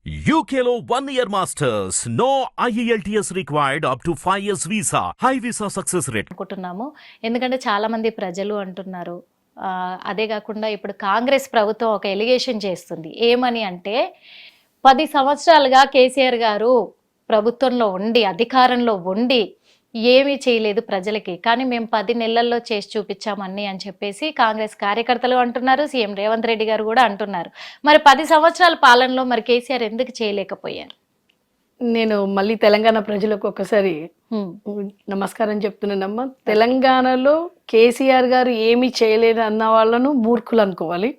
UKలో 1 year masters. No IELTS required up to 5 years visa. High visa success rate. అనుకుంటున్నాము. ఎందుకంటే చాలా మంది ప్రజలు అంటున్నారు. అదే కాకుండా ఇప్పుడు కాంగ్రెస్ ప్రభుత్వం ఒక ఎలిగేషన్ చేస్తుంది. ఏమని అంటే 10 సంవత్సరాలుగా కేసీఆర్ గారు ప్రభుత్వంలో ఉండి అధికారంలో ఉండి ఏమీ చేయలేదు ప్రజలకి, కానీ మేము 10 నెలల్లో చేసి చూపించామని అని చెప్పేసి కాంగ్రెస్ కార్యకర్తలు అంటున్నారు. సీఎం రేవంత్ రెడ్డి గారు కూడా అంటున్నారు. మరి 10 సంవత్సరాల పాలనలో మరి కేసీఆర్ ఎందుకు చేయలేకపోయారు? నేను మళ్ళీ తెలంగాణ ప్రజలకు ఒకసారి నమస్కారం చెప్తున్నానమ్మా. తెలంగాణలో కేసీఆర్ గారు ఏమీ చేయలేదు అన్న వాళ్ళను మూర్ఖులు అనుకోవాలి.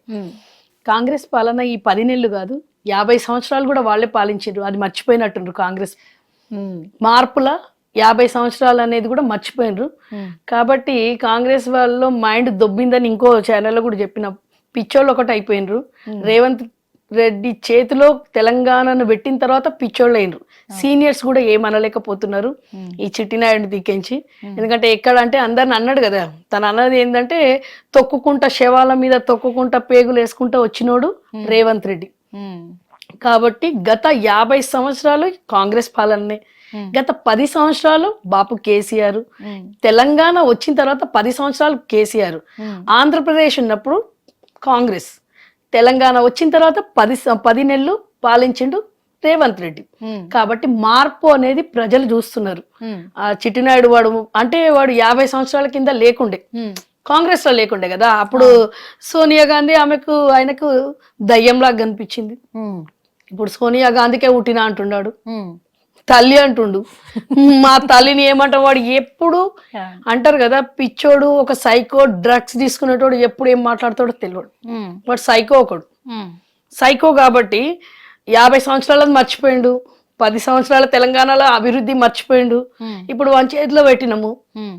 కాంగ్రెస్ పాలన ఈ 10 నెలలు కాదు, 50 సంవత్సరాలు కూడా వాళ్ళే పాలించారు. అది మర్చిపోయినట్టుండ్రు. కాంగ్రెస్ మార్పుల 50 సంవత్సరాలు అనేది కూడా మర్చిపోయినరు. కాబట్టి కాంగ్రెస్ వాళ్ళలో మైండ్ దొబ్బిందని ఇంకో ఛానల్లో కూడా చెప్పిన పిచ్చోళ్ళు ఒకటి అయిపోయినరు. రేవంత్ రెడ్డి చేతిలో తెలంగాణను పెట్టిన తర్వాత పిచ్చోళ్ళు అయినరు. సీనియర్స్ కూడా ఏమనలేకపోతున్నారు ఈ చిట్టినాయుడిని దిక్కించి. ఎందుకంటే ఎక్కడ అంటే అందరిని అన్నాడు కదా, తను అన్నది ఏంటంటే తొక్కుకుంటా శవాల మీద తొక్కుకుంటా పేగులు వేసుకుంటా వచ్చినోడు రేవంత్ రెడ్డి. కాబట్టి గత 50 సంవత్సరాలు కాంగ్రెస్ పాలనే, గత 10 సంవత్సరాలు బాపు కేసీఆర్, తెలంగాణ వచ్చిన తర్వాత 10 సంవత్సరాలు కేసీఆర్, ఆంధ్రప్రదేశ్ ఉన్నప్పుడు కాంగ్రెస్, తెలంగాణ వచ్చిన తర్వాత 10 నెలలు పాలించిండు రేవంత్ రెడ్డి. కాబట్టి మార్పు అనేది ప్రజలు చూస్తున్నారు. ఆ చిట్టినాయుడు వాడు అంటే వాడు 50 సంవత్సరాల కింద లేకుండే, కాంగ్రెస్ లో లేకుండే కదా. అప్పుడు సోనియా గాంధీ ఆయనకు దయ్యంలాగా కనిపించింది. ఇప్పుడు సోనియా గాంధీకే పుట్టినా అంటున్నాడు, తల్లి అంటుండు. మా తల్లిని ఏమంట వాడు ఎప్పుడు అంటారు కదా, పిచ్చోడు ఒక సైకో, డ్రగ్స్ తీసుకునేటోడు ఎప్పుడు ఏం మాట్లాడతాడో తెలియడు. వాడు సైకో ఒకడు, సైకో. కాబట్టి 50 సంవత్సరాలది మర్చిపోయిండు, 10 సంవత్సరాల తెలంగాణలో అభివృద్ధి మర్చిపోయిండు. ఇప్పుడు వాని చేతిలో పెట్టినాము,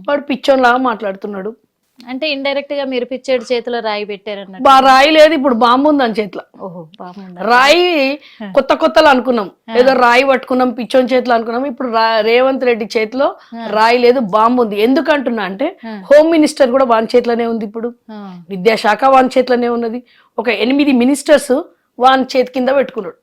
వాడు పిచ్చోన్లాగా మాట్లాడుతున్నాడు. అంటే ఇండైరెక్ట్ గా మీరు పిచ్చేడు చేతిలో రాయి పెట్టారన్న. రాయి లేదు, ఇప్పుడు బాంబు ఉంది అని చేతిలో. రాయి కొత్తలో అనుకున్నాం, ఏదో రాయి పట్టుకున్నాం పిచ్చోని చేతిలో అనుకున్నాం. ఇప్పుడు రేవంత్ రెడ్డి చేతిలో రాయి లేదు, బాంబు ఉంది. ఎందుకంటున్నా అంటే హోమ్ మినిస్టర్ కూడా వాని చేతిలోనే ఉంది, ఇప్పుడు విద్యాశాఖ వాని చేతిలోనే ఉన్నది. ఒక 8 మినిస్టర్స్ వాని చేతి కింద పెట్టుకున్నాడు.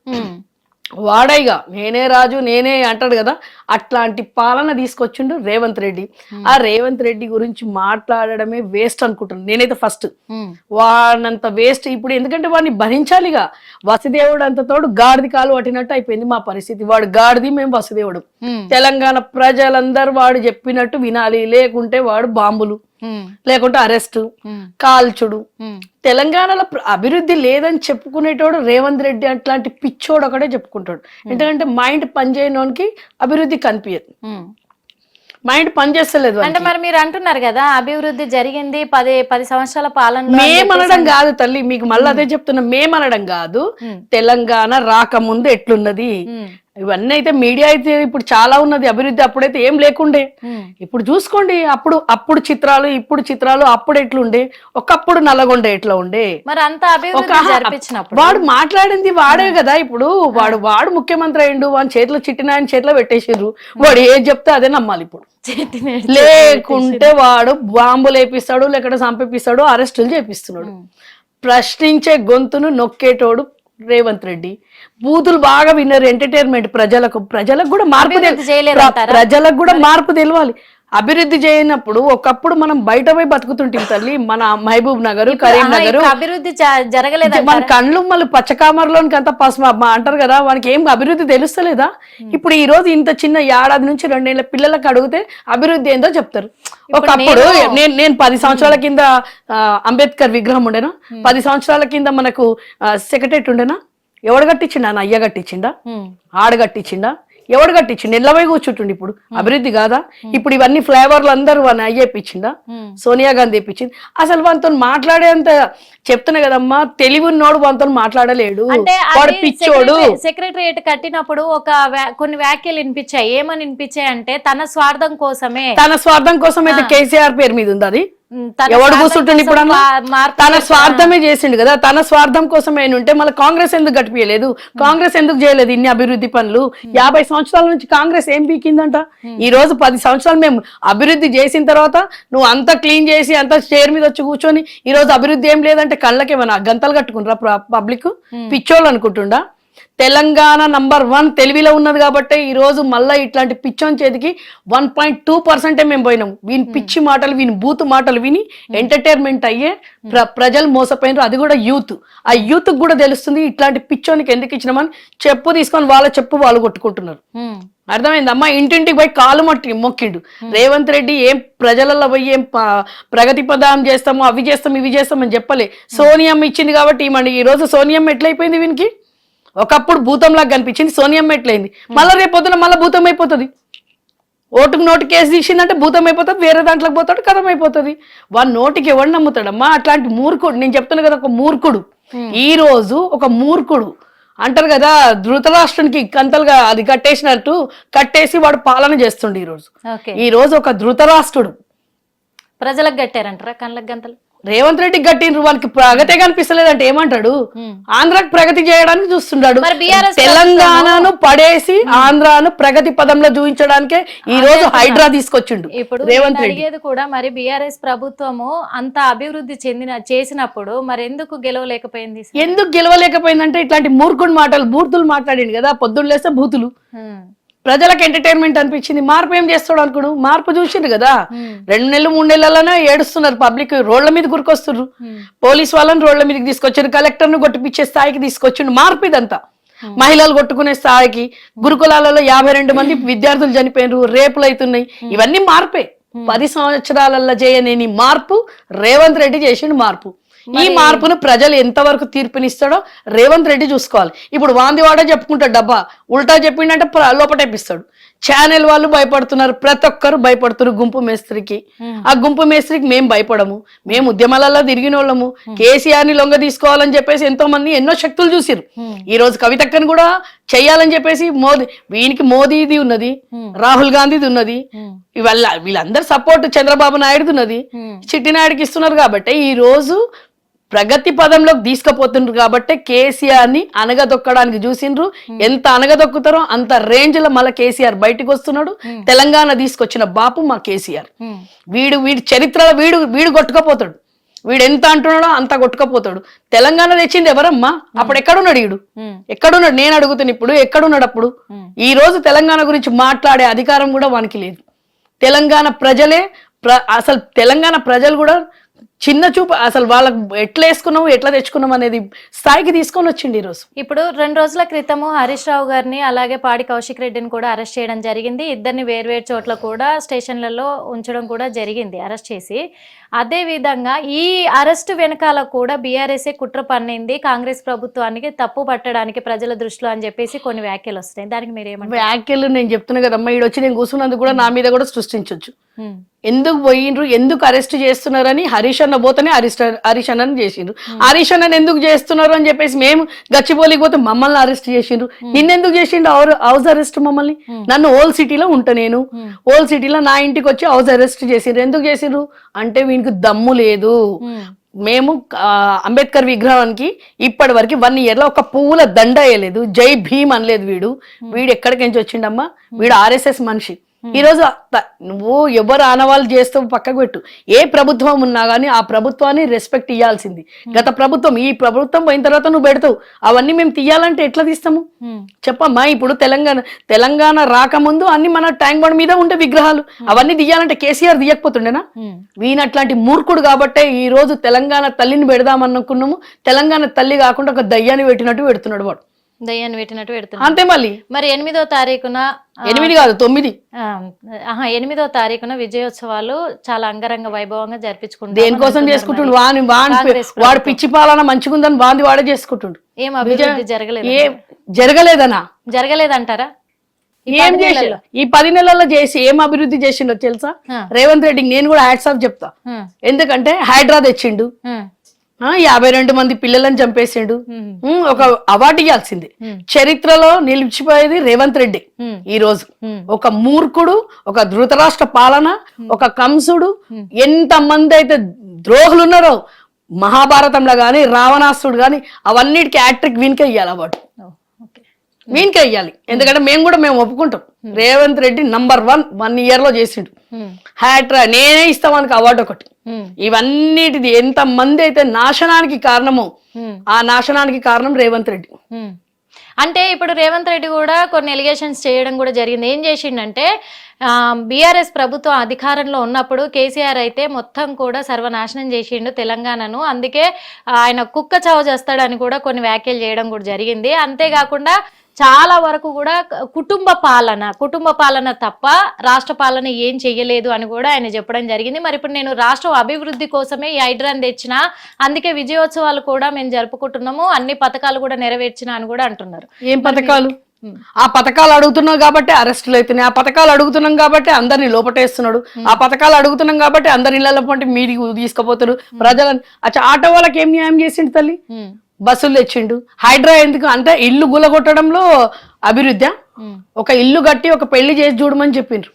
వాడైగా నేనే రాజు నేనే అంటాడు కదా, అట్లాంటి పాలన తీసుకొచ్చిండు రేవంత్ రెడ్డి. ఆ రేవంత్ రెడ్డి గురించి మాట్లాడడమే వేస్ట్ అనుకుంటున్నాను నేనైతే. ఫస్ట్ వాడంత వేస్ట్ ఇప్పుడు, ఎందుకంటే వాడిని భరించాలిగా. వసుదేవుడు అంత తోడు గాడిది కాలు పట్టినట్టు అయిపోయింది మా పరిస్థితి. వాడు గాడిది, మేము వసుదేవుడు. తెలంగాణ ప్రజలందరూ వాడు చెప్పినట్టు వినాలి, లేకుంటే వాడు బాంబులు, లేకుంటే అరెస్టు, కాల్చుడు. తెలంగాణలో అభివృద్ధి లేదని చెప్పుకునేటోడు రేవంత్ రెడ్డి అట్లాంటి పిచ్చోడు ఒకడే చెప్పుకుంటాడు. ఎందుకంటే మైండ్ పనిచేయడానికి అభివృద్ధి కనిపించదు, మైండ్ పనిచేస్తలేదు. అంటే మరి మీరు అంటున్నారు కదా అభివృద్ధి జరిగింది 10 సంవత్సరాల పాలన. మేమనడం కాదు తల్లి, మీకు మళ్ళీ అదే చెప్తున్నా, మేమనడం కాదు. తెలంగాణ రాకముందు ఎట్లున్నది ఇవన్నీ అయితే మీడియా అయితే ఇప్పుడు చాలా ఉన్నది అభివృద్ధి. అప్పుడైతే ఏం లేకుండే. ఇప్పుడు చూసుకోండి, అప్పుడు చిత్రాలు ఇప్పుడు చిత్రాలు. అప్పుడు ఎట్లుండే, ఒకప్పుడు నల్లగొండ ఎట్లా ఉండే, మరి అంత వాడు మాట్లాడింది వాడే కదా. ఇప్పుడు వాడు ముఖ్యమంత్రి అయిండు, వాని చేతిలో చిట్టినాయన చేతిలో పెట్టేసారు. వాడు ఏది చెప్తే అదే నమ్మాలి ఇప్పుడు. లేకుంటే వాడు బాంబులు వేపిస్తాడు, లేకుంటే చంపేపిస్తాడు, అరెస్టులు చేపిస్తున్నాడు. ప్రశ్నించే గొంతును నొక్కేటోడు రేవంత్ రెడ్డి. బూతులు బాగా విన్నారు. ఎంటర్టైన్మెంట్ ప్రజలకు కూడా మార్పు తెలియాలి. అభివృద్ధి చేయనప్పుడు ఒకప్పుడు మనం బయట పోయి బతుకుతుంటాం తల్లి. మన మహబూబ్ నగర్, కరీంనగర్ అభివృద్ధి జరగలేదు. మన కళ్ళు మళ్ళీ పచ్చకామర్లోనికి అంతా పసుపు అంటారు కదా, వానికి ఏం అభివృద్ధి తెలుస్తలేదా? ఇప్పుడు ఈ రోజు ఇంత చిన్న ఏడాది నుంచి 2 ఏళ్ల పిల్లలకు అడిగితే అభివృద్ధి ఏందో చెప్తారు. ఒకప్పుడు నేను 10 సంవత్సరాల కింద అంబేద్కర్ విగ్రహం ఉండేనా, 10 సంవత్సరాల కింద మనకు సెక్రటరేట్ ఉండేనా? ఎవడు కట్టించిండా? నా అయ్య కట్టించిండా? ఆడ కట్టించిండా? ఎవడు కట్టించిండు? ఎల్లవై కూర్చుంటుండి. ఇప్పుడు అభివృద్ధి కాదా? ఇప్పుడు ఇవన్నీ ఫ్లేవర్లు అందరూ వాడిని అయ్యేపించిందా? సోనియా గాంధీ ఇప్పించింది. అసలు వానితో మాట్లాడేంత చెప్తున్నా కదమ్మా, తెలివి ఉన్నోడు వానితో మాట్లాడలేడు, వాడు పిచ్చోడు. సెక్రటరియట్ కట్టినప్పుడు కొన్ని వ్యాఖ్యలు వినిపించాయి. ఏమని వినిపించాయి అంటే తన స్వార్థం కోసమే అయితే కేసీఆర్ పేరు మీద ఉంది అది. ఎవడు కూర్చుంటుండి ఇప్పుడు? తన స్వార్థమే చేసిండు కదా. తన స్వార్థం కోసమే ఉంటే మళ్ళీ కాంగ్రెస్ ఎందుకు గడిపియలేదు? కాంగ్రెస్ ఎందుకు చేయలేదు ఇన్ని అభివృద్ధి పనులు? 50 సంవత్సరాల నుంచి కాంగ్రెస్ ఏం పీకిందంట? ఈ రోజు 10 సంవత్సరాలు మేము అభివృద్ధి చేసిన తర్వాత నువ్వు అంతా క్లీన్ చేసి అంత చైర్ మీద వచ్చి కూర్చొని ఈ రోజు అభివృద్ధి ఏం లేదంటే కళ్ళకేమన్నా గంతలు కట్టుకుంటారా పబ్లిక్? పిచ్చోళ్ళు అనుకుంటుండా? తెలంగాణ నంబర్ 1 తెలివిలో ఉన్నది కాబట్టి ఈ రోజు మళ్ళీ ఇట్లాంటి పిచ్చోని చేతికి 1.2% మేము పోయినాం. వీని పిచ్చి మాటలు, వీని బూతు మాటలు విని ఎంటర్టైన్మెంట్ అయ్యే ప్రజలు మోసపోయినారు. అది కూడా యూత్. ఆ యూత్ కూడా తెలుస్తుంది ఇట్లాంటి పిచ్చోనికి ఎందుకు ఇచ్చినామని. చెప్పు తీసుకొని వాళ్ళ చెప్పు వాళ్ళు కొట్టుకుంటున్నారు. అర్థమైందమ్మా. ఇంటింటికి పోయి కాలు మొక్కిండు రేవంత్ రెడ్డి. ఏం ప్రజలలో పోయి ఏం ప్రగతి పదాం చేస్తాము, అవి చేస్తాం ఇవి చేస్తాం అని చెప్పలే. సోనియమ్మ ఇచ్చింది కాబట్టి ఈ రోజు సోనియమ్మ ఎట్లయిపోయింది వీనికి. ఒకప్పుడు భూతంలాగా కనిపించింది, సోనియమ్మ ఎట్లయింది. మళ్ళీ రేపు పొద్దున మళ్ళీ భూతం అయిపోతుంది. ఓటుకు నోటు కేసు తీసిందంటే భూతం అయిపోతుంది, వేరే దాంట్లోకి పోతాడు, కథం అయిపోతుంది. వాడి నోటికి ఎవడు నమ్ముతాడమ్మా. అట్లాంటి మూర్ఖుడు, నేను చెప్తున్నా కదా, ఒక మూర్ఖుడు. ఈ రోజు ఒక మూర్ఖుడు అంటారు కదా, ధృతరాష్ట్రునికి కంతలుగా అది కట్టేసినట్టు కట్టేసి వాడు పాలన చేస్తుండే. ఈ రోజు ఒక ధృతరాష్ట్రుడు ప్రజలకు కట్టారంటారా కళ్ళకు గంతలు. రేవంత్ రెడ్డికి కట్టిండ్రు, వాళ్ళకి ప్రగతే కనిపిస్తలేదంటే ఏమంటాడు. ఆంధ్రాకి ప్రగతి చేయడానికి చూస్తున్నాడు. తెలంగాణను పడేసి ఆంధ్రాను ప్రగతి పదంలో చూపించడానికే ఈ రోజు హైడ్రా తీసుకొచ్చిండు ఇప్పుడు రేవంత్ రెడ్డి కూడా. మరి బీఆర్ఎస్ ప్రభుత్వము అంత అభివృద్ధి చేసినప్పుడు మరి ఎందుకు గెలవలేకపోయింది? ఎందుకు గెలవలేకపోయిందంటే ఇట్లాంటి మూర్ఖుడు మాటలు, బూతులు మాట్లాడిండు కదా. పొద్దున్న లేస్తే బూతులు. ప్రజలకు ఎంటర్టైన్మెంట్ అనిపించింది. మార్పు ఏం చేస్తాడు అనుకోడు. మార్పు చూసిండు కదా. 2 నెలలు 3 నెలలనే ఏడుస్తున్నారు పబ్లిక్. రోడ్ల మీద గురికొస్తున్నారు. పోలీస్ వాళ్ళని రోడ్ల మీదకి తీసుకొచ్చారు. కలెక్టర్ ను కొట్టిపిచ్చే స్థాయికి తీసుకొచ్చిండు. మార్పు ఇదంతా. మహిళలు కొట్టుకునే స్థాయికి, గురుకులాలలో 52 మంది విద్యార్థులు చనిపోయినారు, రేపులు అవుతున్నాయి. ఇవన్నీ మార్పే. 10 సంవత్సరాలలో చేయలేని మార్పు రేవంత్ రెడ్డి చేసిండు మార్పు. ఈ మార్పును ప్రజలు ఎంతవరకు తీర్పునిస్తాడో రేవంత్ రెడ్డి చూసుకోవాలి. ఇప్పుడు వాందివాడ చెప్పుకుంటాడు డబ్బా, ఉల్టా చెప్పిండంటే లోపటేపిస్తాడు. ఛానల్ వాళ్ళు భయపడుతున్నారు, ప్రతి ఒక్కరు భయపడుతున్నారు గుంపు మేస్త్రికి. ఆ గుంపు మేస్త్రికి మేము భయపడము, మేము ఉద్యమాలలో తిరిగిన వాళ్ళము. కేసీఆర్ ని లొంగ తీసుకోవాలని చెప్పేసి ఎంతో మంది ఎన్నో శక్తులు చూసిరు. ఈ రోజు కవితక్కని కూడా చెయ్యాలని చెప్పేసి వీనికి మోదీది ఉన్నది, రాహుల్ గాంధీది ఉన్నది, వీళ్ళందరూ సపోర్ట్ చంద్రబాబు నాయుడుది ఉన్నది, చిట్టినాయుడికి ఇస్తున్నారు. కాబట్టి ఈ రోజు ప్రగతి పదంలోకి తీసుకుపోతుండ్రు కాబట్టి కేసీఆర్ ని అనగదొక్కడానికి చూసిండ్రు. ఎంత అనగదొక్కుతారో అంత రేంజ్ లో మళ్ళీ కేసీఆర్ బయటకు వస్తున్నాడు. తెలంగాణ తీసుకొచ్చిన బాపు మా కేసీఆర్. వీడి చరిత్రలో వీడు కొట్టుకపోతాడు. వీడు ఎంత అంటున్నాడో అంత కొట్టుకపోతాడు. తెలంగాణ తెచ్చింది ఎవరమ్మా? అప్పుడు ఎక్కడున్నాడు వీడు? ఎక్కడున్నాడు? నేను అడుగుతాను ఇప్పుడు, ఎక్కడున్నాడు అప్పుడు? ఈ రోజు తెలంగాణ గురించి మాట్లాడే అధికారం కూడా వానికి లేదు. తెలంగాణ ప్రజలే అసలు తెలంగాణ ప్రజలు కూడా చిన్న చూపు, అసలు వాళ్ళకు ఎట్లా వేసుకున్నాము ఎట్లా తెచ్చుకున్నాం అనేది స్థాయికి తీసుకొని వచ్చింది ఈరోజు. ఇప్పుడు 2 రోజుల క్రితము హరీష్ రావు గారిని అలాగే పాడి కౌశిక్ రెడ్డిని కూడా అరెస్ట్ చేయడం జరిగింది. ఇద్దరిని వేర్వేరు చోట్ల కూడా స్టేషన్లలో ఉంచడం కూడా జరిగింది అరెస్ట్ చేసి. అదే విధంగా ఈ అరెస్టు వెనకాల కూడా బీఆర్ఎస్ఏ కుట్ర పన్నింది కాంగ్రెస్ ప్రభుత్వానికి తప్పు పట్టడానికి ప్రజల దృష్టిలో అని చెప్పేసి కొన్ని వ్యాఖ్యలు వస్తాయి. దానికి మీరు ఏమంటారు? వ్యాఖ్యలు నేను చెప్తున్నా కదమ్మా, ఈడు వచ్చి నేను కూర్చున్నందుకు కూడా నా మీద కూడా సృష్టించవచ్చు. ఎందుకు పోయిండ్రు, ఎందుకు అరెస్ట్ చేస్తున్నారని హరీష్ అన్న పోతేనే హరీష్ అన్నని చేసిండ్రు. హరీష్ అన్నని ఎందుకు చేస్తున్నారు అని చెప్పేసి మేము గచ్చిబౌలికి పోతే మమ్మల్ని అరెస్ట్ చేసిండ్రు. నిన్నెందుకు చేసిండు హౌస్ అరెస్ట్ మమ్మల్ని? నన్ను ఓల్డ్ సిటీలో ఉంటా, నేను ఓల్డ్ సిటీలో నా ఇంటికి వచ్చి హౌస్ అరెస్ట్ చేసిండ్రు. ఎందుకు చేసిండ్రు అంటే వీనికి దమ్ము లేదు. మేము అంబేద్కర్ విగ్రహానికి ఇప్పటి వరకు 1 year లో ఒక పువ్వుల దండ వేయలేదు, జై భీమ్ అనలేదు. వీడు ఎక్కడికి నుంచి వచ్చిండమ్మా? వీడు RSS మనిషి. ఈ రోజు నువ్వు ఎవరు ఆనవాళ్ళు చేస్తావు పక్కకు పెట్టు. ఏ ప్రభుత్వం ఉన్నా గానీ ఆ ప్రభుత్వాన్ని రెస్పెక్ట్ ఇవ్వాల్సింది. గత ప్రభుత్వం, ఈ ప్రభుత్వం పోయిన తర్వాత నువ్వు పెడతావు. అవన్నీ మేము తీయాలంటే ఎట్లా తీస్తాము చెప్పమ్మా? ఇప్పుడు తెలంగాణ రాకముందు అన్ని మన ట్యాంక్ బండ్ మీద ఉండే విగ్రహాలు, అవన్నీ తీయాలంటే కేసీఆర్ తీయకపోతుండేనా? వీనట్లాంటి మూర్ఖుడు కాబట్టే ఈ రోజు తెలంగాణ తల్లిని పెడదామనుకున్నాము. తెలంగాణ తల్లి కాకుండా ఒక దయ్యాన్ని పెట్టినట్టు పెడుతున్నాడు వాడు. దయ్యాన్ని పెట్టినట్టు పెడుతున్నాడు అంతే. మళ్ళీ మరి 8వ తారీఖున 8 కాదు 9 8వ తారీఖున విజయోత్సవాలు చాలా అంగరంగ వైభవంగా జరిపించుకుంటారు. దేనికోసం చేసుకుంటుండు? వాడు పిచ్చి పాలన మంచిగుందని వాడే చేసుకుంటుండు. ఏం అభివృద్ధి జరగలేదనా? జరగలేదంటారా? ఏం చేసి ఈ 10 నెలల్లో చేసి ఏం అభివృద్ధి చేసిండో తెలుసా? రేవంత్ రెడ్డికి నేను కూడా హ్యాట్స్ ఆఫ్ చెప్తా. ఎందుకంటే హైడ్రా తెచ్చిండు, 52 మంది పిల్లలను చంపేసిండు. ఒక అవార్డు ఇవ్వాల్సింది. చరిత్రలో నిలిచిపోయేది రేవంత్ రెడ్డి. ఈ రోజు ఒక మూర్ఖుడు, ఒక ధృతరాష్ట్ర పాలన, ఒక కంసుడు, ఎంత మంది అయితే ద్రోహులు ఉన్నారో మహాభారతంలో గాని రావణాసుడు గాని అవన్నిటికీ హ్యాట్రిక్ వీనికే ఇవ్వాలి అవార్డు. వీనికే ఇవ్వాలి. ఎందుకంటే మేము ఒప్పుకుంటాం రేవంత్ రెడ్డి నంబర్ 1 year లో చేసిండు. హ్యాట్రా నేనే ఇస్తామనికి అవార్డు ఒకటి. ఇవన్నిటిది ఎంత మంది అయితే నాశనానికి కారణమో ఆ నాశనానికి కారణం రేవంత్ రెడ్డి. అంటే ఇప్పుడు రేవంత్ రెడ్డి కూడా కొన్ని ఎలిగేషన్స్ చేయడం కూడా జరిగింది. ఏం చేసిండంటే బీఆర్ఎస్ ప్రభుత్వం అధికారంలో ఉన్నప్పుడు కేసీఆర్ అయితే మొత్తం కూడా సర్వనాశనం చేసిండు తెలంగాణను, అందుకే ఆయన కుక్క చావు చేస్తాడని కూడా కొన్ని వ్యాఖ్యలు చేయడం కూడా జరిగింది. అంతేకాకుండా చాలా వరకు కూడా కుటుంబ పాలన తప్ప రాష్ట్ర పాలన ఏం చెయ్యలేదు అని కూడా ఆయన చెప్పడం జరిగింది. మరి ఇప్పుడు నేను రాష్ట్ర అభివృద్ధి కోసమే ఈ హైడ్రాన్ తెచ్చిన, అందుకే విజయోత్సవాలు కూడా మేము జరుపుకుంటున్నాము, అన్ని పథకాలు కూడా నెరవేర్చిన అని కూడా అంటున్నారు. ఏం పథకాలు? ఆ పథకాలు అడుగుతున్నాం కాబట్టి అరెస్టులు అవుతున్నాయి, ఆ పథకాలు అడుగుతున్నాం కాబట్టి అందరినీ లోపటేస్తున్నాడు, ఆ పథకాలు అడుగుతున్నాం కాబట్టి అందరి ఇళ్లలో పంటి మీడికి తీసుకుపోతారు ప్రజలను. ఆటో వాళ్ళకి ఏం న్యాయం చేసిండు తల్లి? బస్సులు తెచ్చిండు. హైడ్రా ఎందుకు అంటే ఇల్లు గులగొట్టడంలో అభివృద్ధి. ఒక ఇల్లు కట్టి ఒక పెళ్లి చేసి చూడమని చెప్పిండ్రు.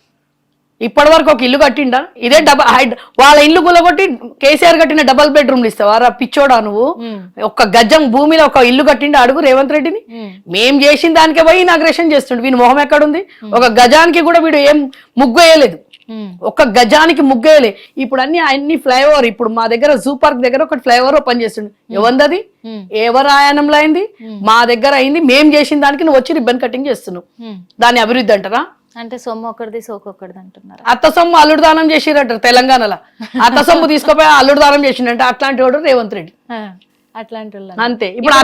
ఇప్పటి వరకు ఒక ఇల్లు కట్టిండా? ఇదే వాళ్ళ ఇల్లు గులగొట్టి కేసీఆర్ కట్టిన డబల్ బెడ్రూమ్లు ఇస్తావా పిచ్చోడా నువ్వు? ఒక గజం భూమిలో ఒక ఇల్లు కట్టిండా అడుగు రేవంత్ రెడ్డిని. మేం చేసిన దానికే పోయి ఇనాగ్రేషన్ చేస్తుండు. వీని మొహం ఎక్కడుంది? ఒక గజానికి కూడా వీడు ఏం ముగ్గు వేయలేదు, ఒక్క గజానికి ముగ్గేయలే. ఇప్పుడు అన్ని ఫ్లైఓవర్, ఇప్పుడు మా దగ్గర జూ పార్క్ దగ్గర ఒక ఫ్లైఓవర్ ఓపెన్ చేస్తుండు. ఎవరిది? ఎవరు ఆయానంలో అయింది? మా దగ్గర అయింది. మేం చేసిన దానికి నువ్వు వచ్చి రిబ్బన్ కటింగ్ చేస్తున్నావు. దాన్ని అభివృద్ధి అంటారా? అంటే సొమ్ము ఒకటిది సోకొకటిది అంటున్నారు. అత్త సొమ్ము అల్లుడు దానం చేసిరంటారు తెలంగాణలో. అత్త సొమ్ము తీసుకుపోయి అల్లుడు దానం చేసిండంటే అట్లాంటి వాడు రేవంత్ రెడ్డి. అట్లాంటి అంతే. ఇప్పుడు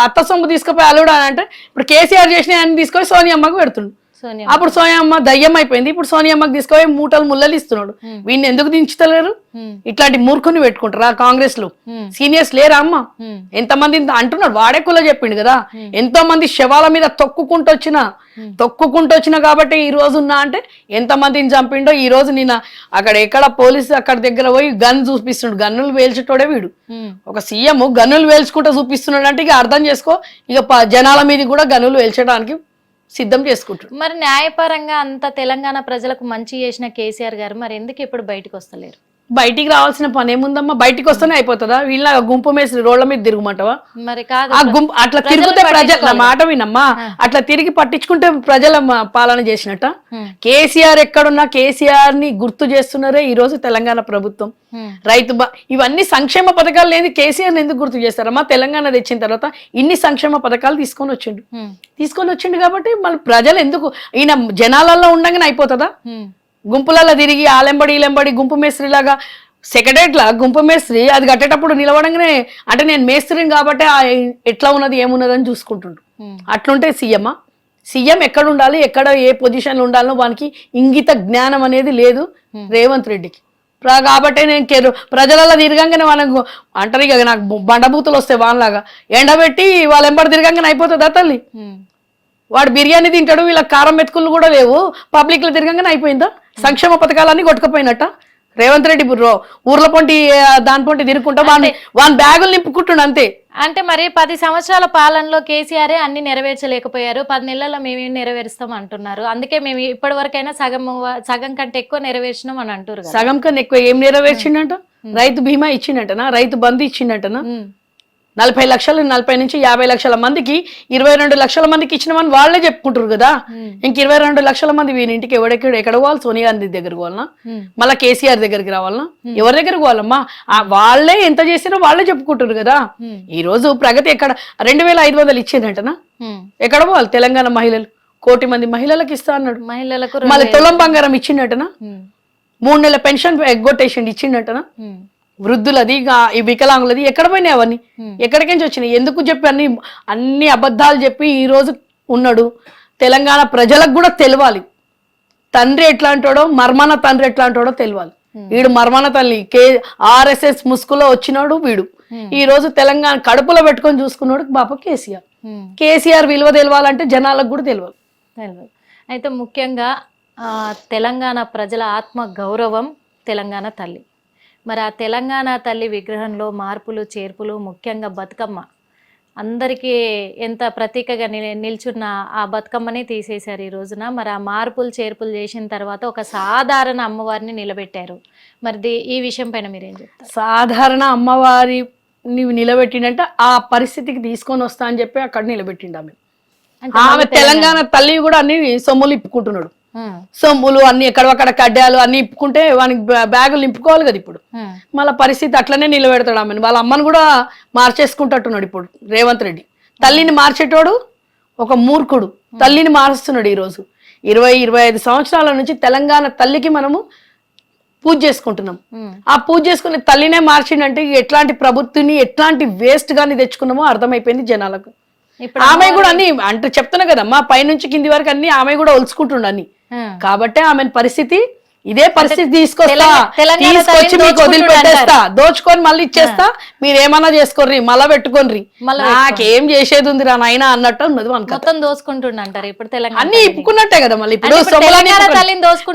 అత్త సొమ్ము తీసుకుపోయి అల్లుడు అని అంటే ఇప్పుడు కేసీఆర్ చేసిన అన్ని తీసుకొని సోనియమ్మకు పెడుతుండు. అప్పుడు సోనియమ్మ దయ్యం అయిపోయింది. ఇప్పుడు సోనియమ్మకి తీసుకుపోయి మూటలు ముళ్ళలు ఇస్తున్నాడు. వీడిని ఎందుకు దించుతలేరు? ఇట్లాంటి మూర్ఖుని పెట్టుకుంటారా కాంగ్రెస్ లో? సీనియర్స్ లేరా అమ్మ? ఎంతమంది అంటున్నాడు, వాడే కుల చెప్పిండు కదా. ఎంతో మంది శవాల మీద తొక్కుకుంటూ వచ్చినా కాబట్టి ఈ రోజు ఉన్నా అంటే ఎంతమందిని చంపిండో. ఈ రోజు నేను అక్కడ ఎక్కడ పోలీసు అక్కడ దగ్గర పోయి గన్ చూపిస్తున్నాడు. గన్నులు వేల్చేటోడే వీడు. ఒక సీఎం గన్నులు వేల్చుకుంటూ చూపిస్తున్నాడు అంటే ఇక అర్థం చేసుకో, ఇక జనాల మీద కూడా గన్నులు వేల్చడానికి సిద్ధం చేసుకుంటారు. మరి న్యాయపరంగా అంత తెలంగాణ ప్రజలకు మంచి చేసిన కేసీఆర్ గారు మరి ఎందుకు ఇప్పుడు బయటకు వస్తలేరు? బయటికి రావాల్సిన పని ఏముందమ్మా? బయటికి వస్తేనే అయిపోతుందా? వీళ్ళ గుంపు మేసి రోడ్ల మీద తిరుగుమంటావా? మరి కాదు, ఆ గుంపు అట్లా తిరిగితే ప్రజల మాట వినమ్మా. అట్లా తిరిగి పట్టించుకుంటే ప్రజల పాలన చేసినట్ట. కేసీఆర్ ఎక్కడున్నా కేసీఆర్ ని గుర్తు చేస్తున్నారే ఈ రోజు తెలంగాణ ప్రభుత్వం. రైతు ఇవన్నీ సంక్షేమ పథకాలు లేని కేసీఆర్ ఎందుకు గుర్తు చేస్తారమ్మా? తెలంగాణ తెచ్చిన తర్వాత ఇన్ని సంక్షేమ పథకాలు తీసుకొని వచ్చిండు కాబట్టి మళ్ళీ ప్రజలు ఎందుకు? ఈయన జనాలలో ఉండగానే అయిపోతుందా? గుంపులలో తిరిగి ఆలెంబడి గుంపు మేస్త్రిలాగా సెక్రటరేట్ లా గుంపు మేస్త్రి అది కట్టేటప్పుడు నిలవడంగానే అంటే నేను మేస్త్రిని కాబట్టి ఎట్లా ఉన్నది ఏమున్నది అని చూసుకుంటుండు. అట్లుంటే సీఎం ఎక్కడ ఉండాలి, ఎక్కడ ఏ పొజిషన్ ఉండాలో వానికి ఇంగిత జ్ఞానం అనేది లేదు రేవంత్ రెడ్డికి. కాబట్టి నేను ప్రజలలో తిరగంగానే మనకు అంటారు ఇక నాకు బండబూతులు వస్తాయి వాళ్ళలాగా ఎండబెట్టి వాళ్ళ ఎంబడి తిరగంగానే అయిపోతుందా తల్లి? వాడు బిర్యానీ తింటాడు, వీళ్ళకి కారం మెతుకులు కూడా లేవు, పబ్లిక్ లో తిరగంగానే అయిపోయిందా? సంక్షేమ పథకాలన్నీ కొట్టుకుపోయినట్ట. రేవంత్ రెడ్డి ఊర్ల పొంటి దాని పొంటి తిరుగుకుంటా వాని బ్యాగులు నింపుకుంటుండ అంతే. అంటే మరి 10 సంవత్సరాల పాలనలో కేసీఆరే అన్ని నెరవేర్చలేకపోయారు, 10 నెలల్లో మేమేం నెరవేరుస్తాం అంటున్నారు. అందుకే మేము ఇప్పటి వరకైనా సగం కంటే ఎక్కువ నెరవేర్చినాం అని అంటారు. సగం కన్నా ఎక్కువ ఏం నెరవేర్చిండంట? రైతు బీమా ఇచ్చిండటనా? రైతు బంధు ఇచ్చిండటనా? 40 లక్షలు 40 నుంచి 50 లక్షల మందికి 22 లక్షల మందికి ఇచ్చినామని వాళ్ళే చెప్పుకుంటారు కదా. ఇంక 22 లక్షల మంది వీరి ఇంటికి ఎక్కడ పోవాలి? సోనియా గాంధీ దగ్గరకు పోవాలన్నా? మళ్ళీ కేసీఆర్ దగ్గరికి రావాలన్నా? ఎవరి దగ్గరకు పోవాలమ్మా? వాళ్ళే ఎంత చేసినా వాళ్ళే చెప్పుకుంటారు కదా. ఈ రోజు ప్రగతి ఎక్కడ 2500 ఇచ్చిందంటనా? ఎక్కడ పోవాలి? తెలంగాణ మహిళలు 1 కోటి మంది మహిళలకు ఇస్తా అన్నాడు. మహిళలకు మళ్ళీ తులం బంగారం ఇచ్చిండటనా? 3 నెలల పెన్షన్ ఎగ్గొట్టేసిండి ఇచ్చిండటనా? వృద్ధులది ఈ వికలాంగులది ఎక్కడ పోయినాయి? అవన్నీ ఎక్కడికించి వచ్చినాయి? ఎందుకు చెప్పి అన్ని అబద్ధాలు చెప్పి ఈ రోజు ఉన్నాడు. తెలంగాణ ప్రజలకు కూడా తెలియాలి తండ్రి ఎట్లాంటాడో, మర్మాన తండ్రి ఎట్లాంటాడో తెలియాలి. వీడు మర్మాన తల్లి RSS ముసుగులో వచ్చినాడు వీడు. ఈ రోజు తెలంగాణ కడుపులో పెట్టుకొని చూసుకున్నాడు బాప కేసీఆర్ విలువ తెలవాలంటే జనాలకు కూడా తెలియాలి. అయితే ముఖ్యంగా తెలంగాణ ప్రజల ఆత్మ గౌరవం తెలంగాణ తల్లి. మరి ఆ తెలంగాణ తల్లి విగ్రహంలో మార్పులు చేర్పులు, ముఖ్యంగా బతుకమ్మ అందరికీ ఎంత ప్రతీకగా నిల్చున్న ఆ బతుకమ్మని తీసేశారు ఈ రోజున. మరి ఆ మార్పులు చేర్పులు చేసిన తర్వాత ఒక సాధారణ అమ్మవారిని నిలబెట్టారు. మరి ఈ విషయం పైన మీరేం చెప్తారు? సాధారణ అమ్మవారి నిలబెట్టిండంటే ఆ పరిస్థితికి తీసుకొని వస్తా అని చెప్పి అక్కడ నిలబెట్టిండు ఆమె. తెలంగాణ తల్లి కూడా అన్ని సొమ్ములు ఇప్పుకుంటున్నాడు. సొమ్ములు అన్ని ఎక్కడక్కడ కడ్డాలు అన్ని ఇప్పుకుంటే వానికి బ్యాగులు నింపుకోవాలి కదా. ఇప్పుడు మళ్ళీ పరిస్థితి అట్లనే నిలబెడతాడు ఆమెను. వాళ్ళ అమ్మను కూడా మార్చేసుకుంటున్నాడు ఇప్పుడు రేవంత్ రెడ్డి. తల్లిని మార్చేటోడు ఒక మూర్ఖుడు తల్లిని మారుస్తున్నాడు. ఈరోజు 20-25 సంవత్సరాల నుంచి తెలంగాణ తల్లికి మనము పూజ చేసుకుంటున్నాం. ఆ పూజ చేసుకునే తల్లినే మార్చిండంటే ఎట్లాంటి ప్రభుత్వాన్ని ఎట్లాంటి వేస్ట్ గాని తెచ్చుకున్నామో అర్థమైపోయింది జనాలకు. ఆమె కూడా అన్ని అంటే చెప్తున్నా కదా మా పైనుంచి కింది వరకు అన్ని ఆమె కూడా ఒలుచుకుంటుండ అన్ని. కాబట్టి ఆమె పరిస్థితి ఇదే పరిస్థితి తీసుకొచ్చి మీకు వదిలిపెట్టేస్తా, దోచుకొని మళ్ళీ ఇచ్చేస్తా, మీరు ఏమన్నా చేసుకోర్రి మళ్ళా పెట్టుకోర్రి, నాకేం చేసేది ఉంది రా నాయనా అన్నట్టు ఉన్నది. మొత్తం దోసుకుంటుండంటారు ఇప్పుడు తెలంగాణ అన్ని ఇప్పుకున్నట్టే కదా. మళ్ళీ ఇప్పుడు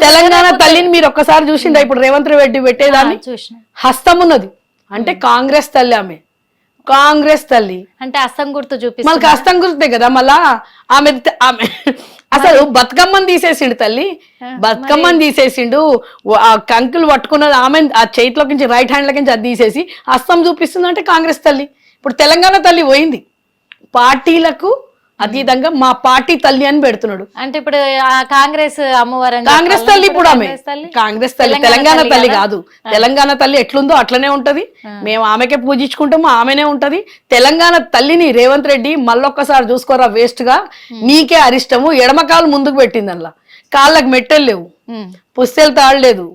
తెలంగాణ తల్లిని మీరు ఒక్కసారి చూసిందా? ఇప్పుడు రేవంత్ రెడ్డి పెట్టేదాన్ని హస్తం ఉన్నది అంటే కాంగ్రెస్ తల్లి. కాంగ్రెస్ తల్లి అంటే హస్తం గుర్తు చూపి మళ్ళీ హస్తం గుర్తే కదా. మళ్ళా ఆమె అసలు బతుకమ్మని తీసేసిండు తల్లి, బతుకమ్మని తీసేసిండు. ఆ కంకులు పట్టుకున్నది ఆమె ఆ చేతిలోకి నుంచి రైట్ హ్యాండ్ లోకి అది తీసేసి హస్తం చూపిస్తుంది అంటే కాంగ్రెస్ తల్లి. ఇప్పుడు తెలంగాణ తల్లి పోయింది, పార్టీలకు అతీతంగా మా పార్టీ తల్లి అని పెడుతున్నాడు. అంటే ఇప్పుడు కాంగ్రెస్ అమ్మవారు కాంగ్రెస్ తల్లి ఇప్పుడు ఆమె కాంగ్రెస్ తల్లి, తెలంగాణ తల్లి కాదు. తెలంగాణ తల్లి ఎట్లుందో అట్లనే ఉంటది, మేము ఆమెకే పూజించుకుంటాము, ఆమెనే ఉంటది. తెలంగాణ తల్లిని రేవంత్ రెడ్డి మళ్ళొక్కసారి చూసుకోరా వేస్ట్ గా, నీకే అరిష్టము. ఎడమకాలు ముందుకు పెట్టింది, అందులో కాళ్ళకు మెట్టెలు లేవు, పుస్తెలు తాడలేదు.